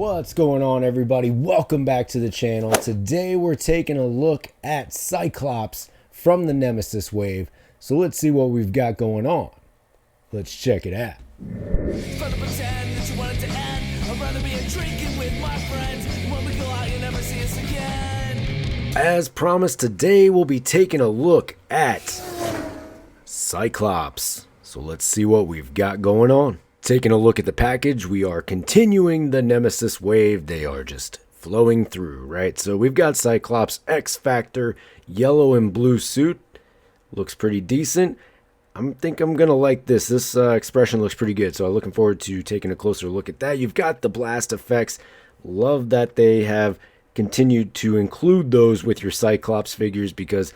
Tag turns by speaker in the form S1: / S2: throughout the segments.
S1: What's going on, everybody? Welcome back to the channel. Today we're taking a look at Cyclops from the Nemesis wave. So let's see what we've got going on. Let's check it out. As promised, today we'll be taking a look at Cyclops. So let's see what we've got going on. Taking a look at the package, we are continuing the Nemesis wave. They are just flowing through, right? So we've got Cyclops X Factor, yellow and blue suit. Looks pretty decent. I think I'm going to like this. This expression looks pretty good, so I'm looking forward to taking a closer look at that. You've got the blast effects. Love that they have continued to include those with your Cyclops figures because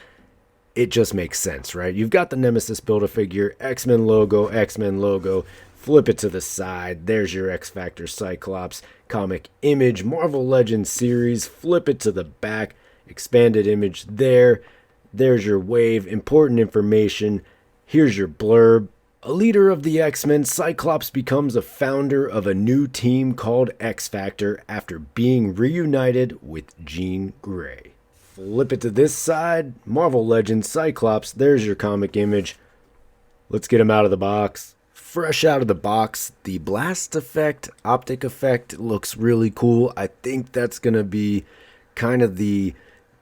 S1: it just makes sense, right? You've got the Nemesis Build-A-Figure, X-Men logo, flip it to the side, there's your X Factor Cyclops comic image, Marvel Legends series, flip it to the back, expanded image there, there's your wave, important information, here's your blurb. A leader of the X-Men, Cyclops becomes a founder of a new team called X Factor after being reunited with Jean Grey. Flip it to this side, Marvel Legends Cyclops, there's your comic image. Let's get him out of the box. Fresh out of the box, the blast effect, optic effect looks really cool. I think that's going to be kind of the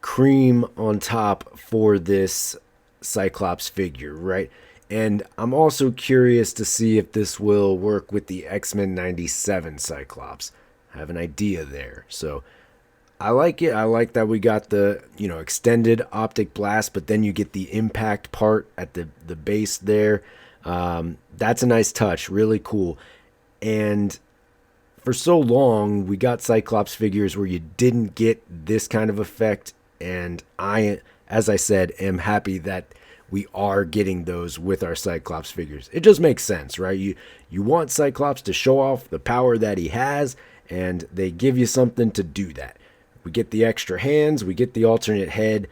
S1: cream on top for this Cyclops figure, right? And I'm also curious to see if this will work with the X-Men 97 Cyclops. I have an idea there. So I like it. I like that we got the, extended optic blast, but then you get the impact part at the base there. That's a nice touch, really cool. And for so long, we got Cyclops figures where you didn't get this kind of effect. And I, as I said, am happy that we are getting those with our Cyclops figures. It just makes sense, right? You want Cyclops to show off the power that he has, and they give you something to do that. We get the extra hands, we get the alternate head,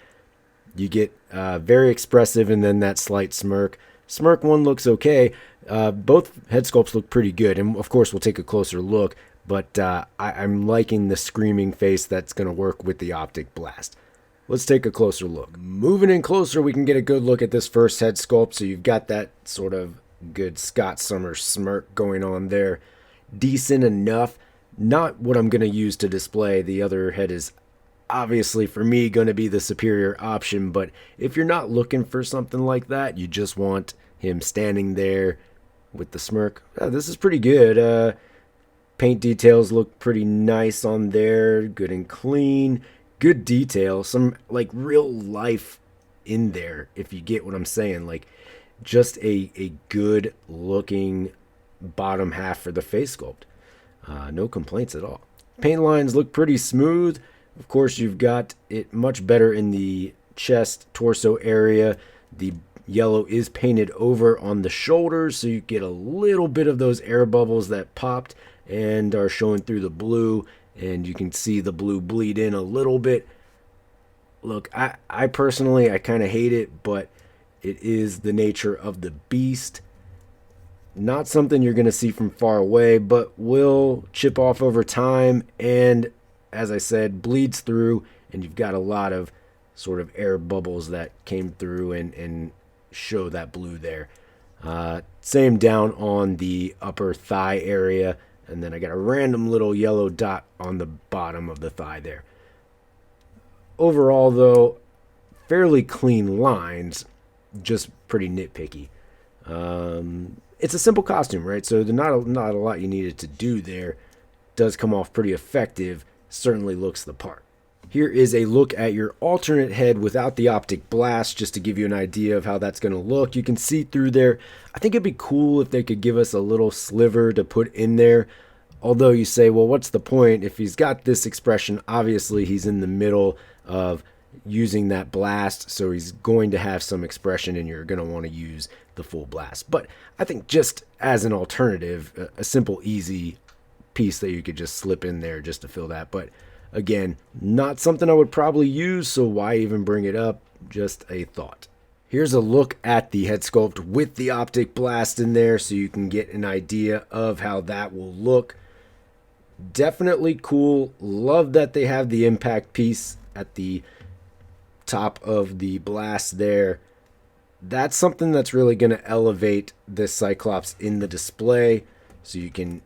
S1: you get very expressive, and then that slight smirk. Smirk one looks okay. Both head sculpts look pretty good, and of course we'll take a closer look, but I'm liking the screaming face that's going to work with the optic blast. Let's take a closer look. Moving in closer, we can get a good look at this first head sculpt, so you've got that sort of good Scott Summers smirk going on there. Decent enough. Not what I'm going to use to display. The other head is obviously, for me, going to be the superior option, but if you're not looking for something like that, you just want him standing there with the smirk. This is pretty good. Paint details look pretty nice on there, good and clean, good detail, some like real life in there, if you get what I'm saying. Like just a good looking bottom half for the face sculpt. No complaints at all. Paint lines look pretty smooth. Of course, you've got it much better in the chest, torso area. The yellow is painted over on the shoulders, so you get a little bit of those air bubbles that popped and are showing through the blue, and you can see the blue bleed in a little bit. Look, I personally, I kind of hate it, but it is the nature of the beast. Not something you're going to see from far away, but will chip off over time, and as I said, bleeds through, and you've got a lot of sort of air bubbles that came through and show that blue there. Same down on the upper thigh area, and then I got a random little yellow dot on the bottom of the thigh there. Overall, though, fairly clean lines, just pretty nitpicky. It's a simple costume, right? So there's not a lot you needed to do there. Does come off pretty effective. Certainly looks the part. Here is a look at your alternate head without the optic blast, just to give you an idea of how that's going to look. You can see through there. I think it'd be cool if they could give us a little sliver to put in there. Although you say, well, what's the point? If he's got this expression, obviously he's in the middle of using that blast, so he's going to have some expression, and you're going to want to use the full blast. But I think just as an alternative, a simple, easy piece that you could just slip in there just to fill that. But again, not something I would probably use, so why even bring it up? Just a thought. Here's a look at the head sculpt with the optic blast in there, so you can get an idea of how that will look. Definitely cool. Love that they have the impact piece at the top of the blast there. That's something that's really going to elevate this Cyclops in the display, so you can,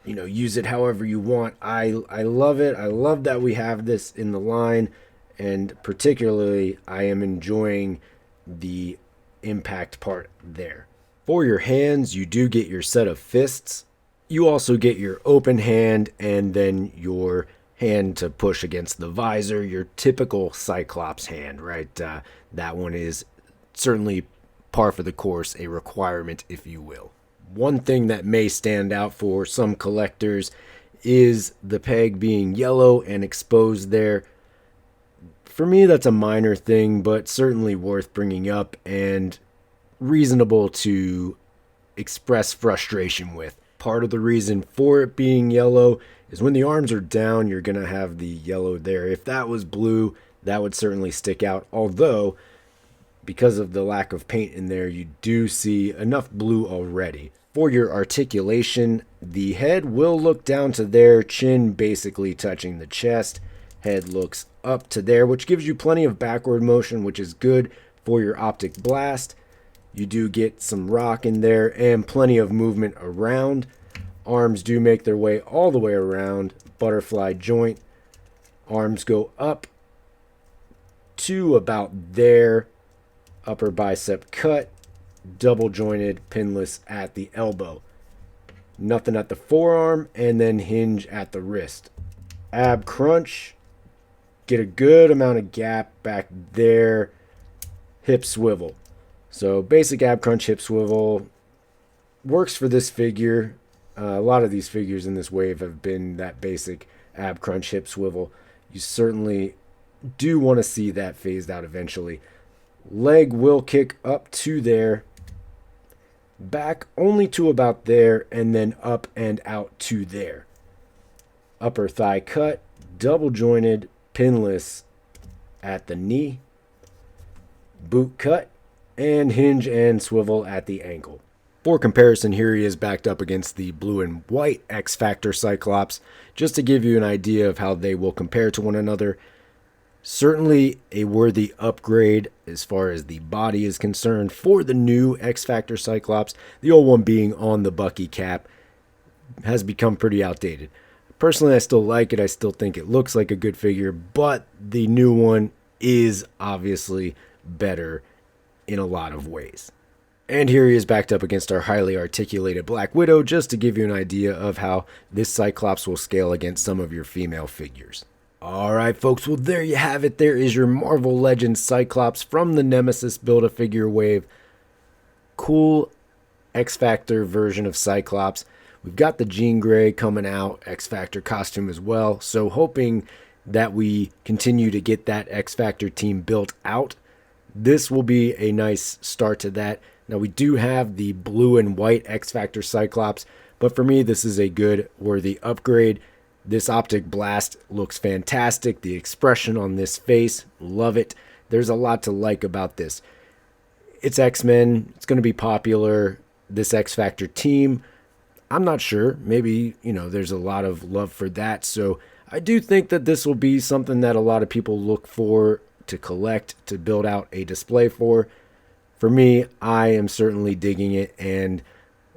S1: use it however you want. I love it. I love that we have this in the line, and particularly I am enjoying the impact part there. For your hands, you do get your set of fists. You also get your open hand and then your hand to push against the visor, your typical Cyclops hand, right? That one is certainly par for the course, a requirement, if you will. One thing that may stand out for some collectors is the peg being yellow and exposed there. For me, that's a minor thing, but certainly worth bringing up and reasonable to express frustration with. Part of the reason for it being yellow is when the arms are down, you're going to have the yellow there. If that was blue, that would certainly stick out. Although, because of the lack of paint in there, you do see enough blue already. For your articulation, the head will look down to there, chin basically touching the chest. Head looks up to there, which gives you plenty of backward motion, which is good for your optic blast. You do get some rock in there and plenty of movement around. Arms do make their way all the way around. Butterfly joint. Arms go up to about there. Upper bicep cut. Double jointed, pinless at the elbow. Nothing at the forearm, and then hinge at the wrist. Ab crunch. Get a good amount of gap back there. Hip swivel. So basic ab crunch, hip swivel works for this figure. A lot of these figures in this wave have been that basic ab crunch, hip swivel. You certainly do want to see that phased out eventually. Leg will kick up to there. Back only to about there, and then up and out to there. Upper thigh cut, double jointed, pinless at the knee. Boot cut, and hinge and swivel at the ankle. For comparison, here he is backed up against the blue and white X Factor Cyclops, just to give you an idea of how they will compare to one another. Certainly a worthy upgrade as far as the body is concerned for the new X Factor Cyclops. The old one being on the Bucky cap has become pretty outdated. Personally, I still like it. I still think it looks like a good figure, but the new one is obviously better in a lot of ways. And here he is backed up against our highly articulated Black Widow, just to give you an idea of how this Cyclops will scale against some of your female figures. Alright folks, well there you have it. There is your Marvel Legends Cyclops from the Nemesis Build-A-Figure wave. Cool X Factor version of Cyclops. We've got the Jean Grey coming out, X Factor costume as well. So hoping that we continue to get that X Factor team built out. This will be a nice start to that. Now we do have the blue and white X Factor Cyclops, but for me this is a good, worthy upgrade. This optic blast looks fantastic. The expression on this face, love it. There's a lot to like about this. It's X-Men. It's going to be popular. This X Factor team, I'm not sure. Maybe, there's a lot of love for that. So I do think that this will be something that a lot of people look for to collect, to build out a display for. For me, I am certainly digging it and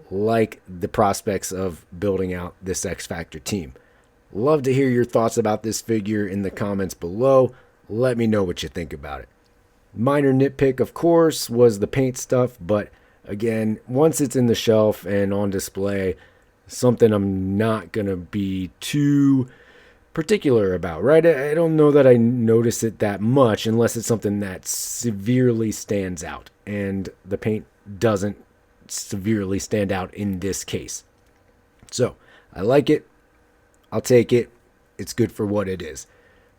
S1: like the prospects of building out this X Factor team. Love to hear your thoughts about this figure in the comments below. Let me know what you think about it. Minor nitpick, of course, was the paint stuff, but again, once it's in the shelf and on display, something I'm not going to be too particular about, right? I don't know that I notice it that much unless it's something that severely stands out, and the paint doesn't severely stand out in this case. So, I like it. I'll take it. It's good for what it is.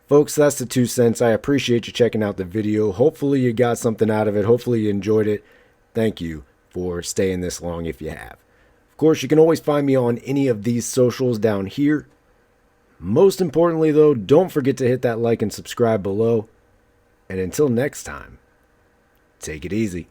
S1: Folks, that's the 2 cents. I appreciate you checking out the video. Hopefully you got something out of it. Hopefully you enjoyed it. Thank you for staying this long if you have. Of course, you can always find me on any of these socials down here. Most importantly, though, don't forget to hit that like and subscribe below. And until next time, take it easy.